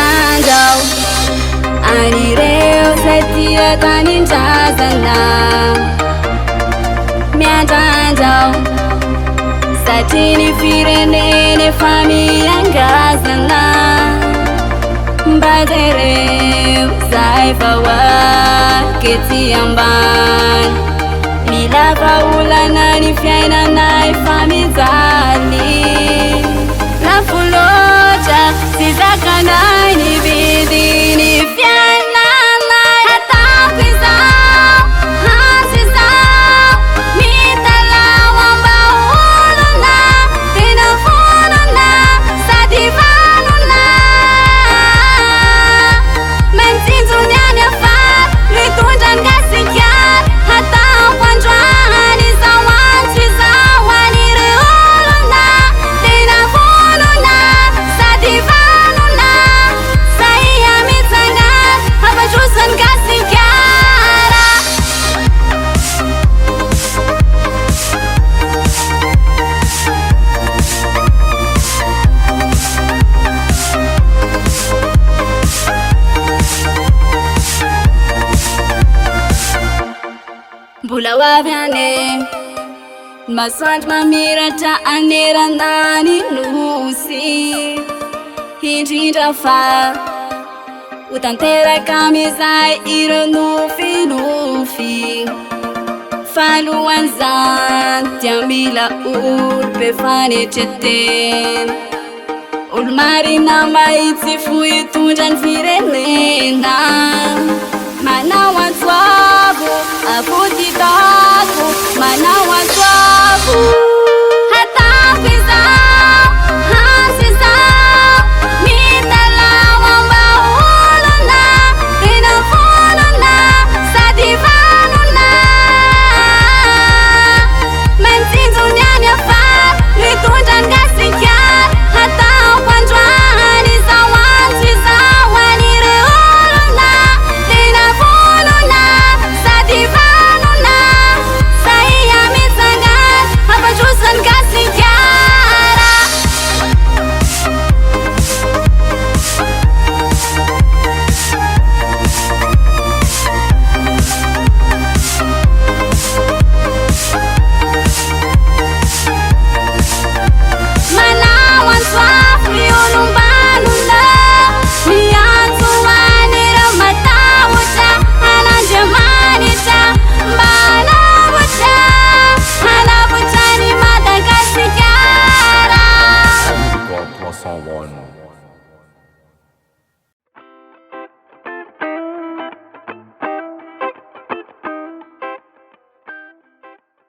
miandrandrao anireo zay tia tanindrazana miandrandrao satria ny fireneny efa miangazana mba jereo zay vahoaka ety ambany mila vaolana ny fiainanay fa mijaly lafo loatra sy zakanay ny vidiny fiainanay ataoko izao hansy izao mitalao ambaolona tena vonona sady vanona mentsinjony any afara mitondra ny gasikara ataoko androany izao antso izao anireo olona tena vonona sady vanona saia mitsangana afatrosany gasikara mbola hoavy ane masoandro mamiratra anerandany nosy indrindra fa ho tanteraka amizay ireo nofinofy falohan'izany dia mila olo be fanetretena olo marina mahitsy fo hitondra ny firenena manao antsoavo afotitako manao antsoavo ataoko izao hansy izao mitalao ambaolona tena vonona sady vanona mentsinjony any afara mitondra ny gasikara ataoko androany izao antso izao anireo olona tena vonona sady vanona saia mitsangana afatrosany gasikara manao antsoafo ny olombanona miantso anireo matahotra an'andriamanitra mba hanavotra hanavotra ny Madagasikara. God plus 101.